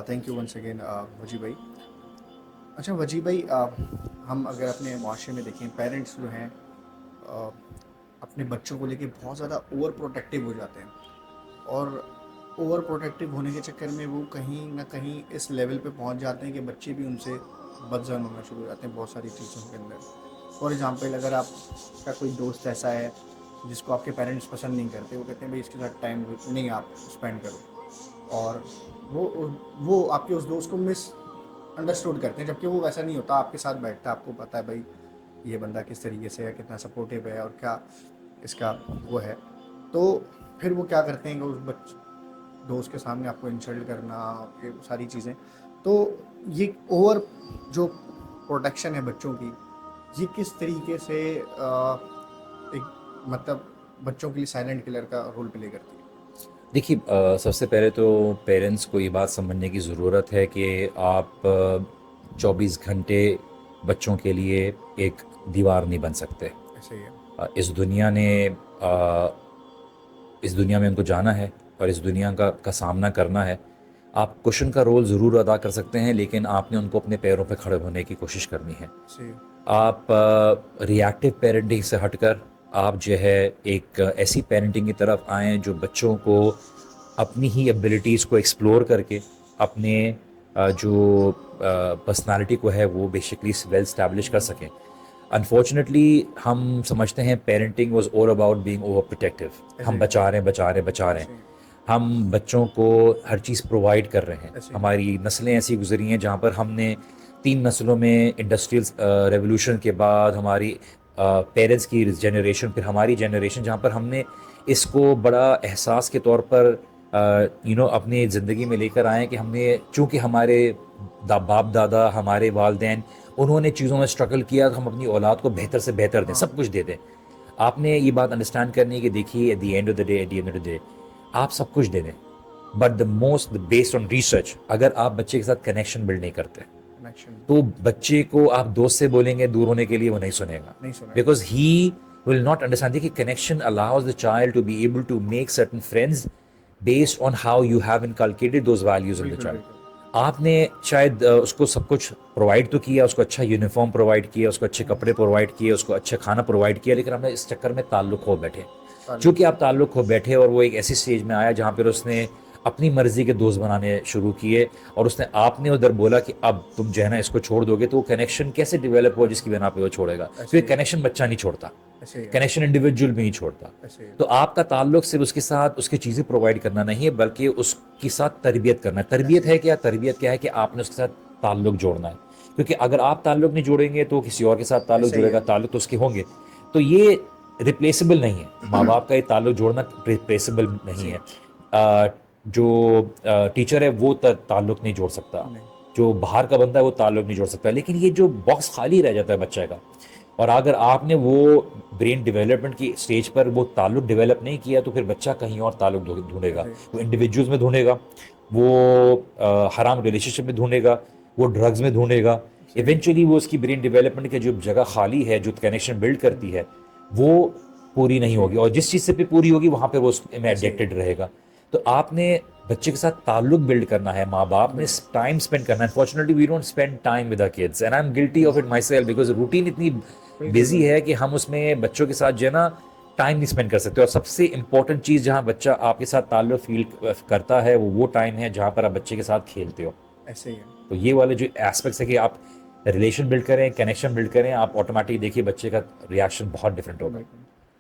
Thank you once again वजी भाई। अच्छा वजी भाई, हम अगर अपने माशरे में देखें, पेरेंट्स जो हैं अ, अपने बच्चों को लेके बहुत ज़्यादा ओवर प्रोटेक्टिव हो जाते हैं, और ओवर प्रोटेक्टिव होने के चक्कर में वो कहीं ना कहीं इस लेवल पे पहुंच जाते हैं कि बच्चे भी उनसे बदजन होना शुरू हो जाते हैं बहुत सारी चीज़ों के अंदर। फॉर एग्ज़ाम्पल, अगर आपका कोई दोस्त ऐसा है जिसको आपके पेरेंट्स पसंद नहीं करते, वो कहते हैं भाई इसके साथ टाइम नहीं आप स्पेंड करो, और वो वो आपके उस दोस्त को मिस अंडरस्टूड करते हैं, जबकि वो वैसा नहीं होता, आपके साथ बैठता है, आपको पता है भाई ये बंदा किस तरीके से है, कितना सपोर्टिव है, और क्या इसका वो है। तो फिर वो क्या करते हैं कि उस दोस्त के सामने आपको इंसल्ट करना, ये सारी चीज़ें। तो ये ओवर जो प्रोटेक्शन है बच्चों की, ये किस तरीके से एक मतलब बच्चों के लिए साइलेंट किलर का रोल प्ले करती है? देखिए, सबसे पहले तो पेरेंट्स को ये बात समझने की ज़रूरत है कि आप 24 घंटे बच्चों के लिए एक दीवार नहीं बन सकते। ऐसे ही है। इस दुनिया में उनको जाना है और इस दुनिया का सामना करना है। आप कुशन का रोल ज़रूर अदा कर सकते हैं, लेकिन आपने उनको अपने पैरों पे खड़े होने की कोशिश करनी है। सही है। आप रिएक्टिव पेरेंटिंग से हटकर आप जो है एक ऐसी पेरेंटिंग की तरफ आएँ जो बच्चों को अपनी ही एबिलिटीज़ को एक्सप्लोर करके अपने जो पर्सनालिटी को है वो बेसिकली वेल स्टैब्लिश कर सकें। अनफॉर्चुनेटली हम समझते हैं parenting was all about being over protective. ऐसे हम ही है। बचा रहे हैं, बचा रहे हैं, बचा रहे हैं। ऐसे ही है। हम बच्चों को हर चीज़ प्रोवाइड कर रहे हैं। ऐसे ही है। हमारी नस्लें ऐसी गुजरी हैं जहाँ पर हमने 3 नस्लों में इंडस्ट्रियल रेवोल्यूशन के बाद हमारी पेरेंट्स की जनरेशन, फिर हमारी जनरेशन, जहाँ पर हमने इसको बड़ा एहसास के तौर पर अपनी ज़िंदगी में लेकर आए हैं कि हमने, चूँकि हमारे बाप दादा, हमारे वालदेन, उन्होंने चीज़ों में स्ट्रगल किया, तो हम अपनी औलाद को बेहतर से बेहतर दें, हाँ। सब कुछ दे दें। आपने ये बात अंडरस्टैंड करनी है कि देखिए, at the end of the day आप सब कुछ दे दें, but the most based on research, अगर आप बच्चे के साथ कनेक्शन बिल्ड नहीं करते कनेक्शन तो बच्चे को आप दोस्त से बोलेंगे दूर होने के लिए, वो नहीं सुनेगा। नहीं सुनेगा। Because he will not understand कि connection allows the child to be able to make certain friends based on how you have inculcated those values in the बिल्कुल चाइल्ड। बिल्कुल। आपने शायद उसको सब कुछ प्रोवाइड तो किया, उसको अच्छा यूनिफॉर्म प्रोवाइड किया, उसको अच्छे कपड़े प्रोवाइड किए, उसको अच्छा खाना प्रोवाइड किया, लेकिन हमने इस चक्कर में ताल्लुक खो बैठे। ताल्लुक। चूंकि आप ताल्लुक खो बैठे और वो एक ऐसी स्टेज में आया जहाँ पर उसने अपनी मर्जी के दोस्त बनाने शुरू किए, और उसने, आपने उधर बोला कि अब तुम जो है ना इसको छोड़ दोगे, तो वो कनेक्शन कैसे डेवलप हुआ जिसकी बिना पे वो छोड़ेगा? ऐसे क्योंकि ही है। कनेक्शन बच्चा नहीं छोड़ता, ऐसे ही है। कनेक्शन इंडिविजुअल भी नहीं छोड़ता। ऐसे ही है। तो आपका ताल्लुक सिर्फ उसके साथ उसकी चीज़ें प्रोवाइड करना नहीं है, बल्कि उसके साथ तरबियत करना है। तरबियत ऐसे ही है है। क्या? तरबियत क्या है कि आपने उसके साथ ताल्लुक जोड़ना है। क्योंकि अगर आप ताल्लुक नहीं जोड़ेंगे तो किसी और के साथ ताल्लुक ऐसे ही जुड़ेगा, है। ताल्लुक तो उसके होंगे। तो ये रिप्लेसेबल नहीं है, माँ बाप का ये ताल्लुक जोड़ना रिप्लेसेबल नहीं जी। है। जो टीचर है वो ताल्लुक नहीं जोड़ सकता, नहीं। जो बाहर का बंदा है वो ताल्लुक नहीं जोड़ सकता, लेकिन ये जो बॉक्स खाली रह जाता है बच्चे का, और अगर आपने वो ब्रेन डेवलपमेंट की स्टेज पर वो ताल्लुक डेवलप नहीं किया, तो फिर बच्चा कहीं और ताल्लुक ढूंढेगा। ऐसे ही। वो इंडिविजुअल्स में ढूंढेगा, वो हराम रिलेशनशिप में ढूंढेगा, वो ड्रग्स में ढूंढेगा। सही है। इवेंचुअली वो उसकी ब्रेन डेवलपमेंट की जो जगह खाली है, जो कनेक्शन बिल्ड करती है, वो पूरी नहीं सही होगी, है। और जिस चीज़ से भी पूरी होगी वहाँ पे वो उसमें ऐसे ही है। एडिक्टेड रहेगा। तो आपने बच्चे के साथ ताल्लुक बिल्ड करना है, माँ बाप ने बिल्कुल। टाइम स्पेंड करना है। Unfortunately we don't spend time with our kids, and I am guilty of it myself, because routine इतनी बिल्कुल बिजी बिल्कुल। है कि हम उसमें बच्चों के साथ जो है ना टाइम नहीं स्पेंड कर सकते। और सबसे इंपॉर्टेंट चीज़ जहाँ बच्चा आपके साथ ताल्लुक फील करता है, वो टाइम है जहाँ पर आप बच्चे के साथ खेलते हो। ऐसे ही है। तो ये वाले जो एस्पेक्ट्स है कि आप रिलेशन बिल्ड करें, कनेक्शन बिल्ड करें, आप ऑटोमेटिक देखिए बच्चे का रिएक्शन बहुत डिफरेंट होगा। बिल्कुल।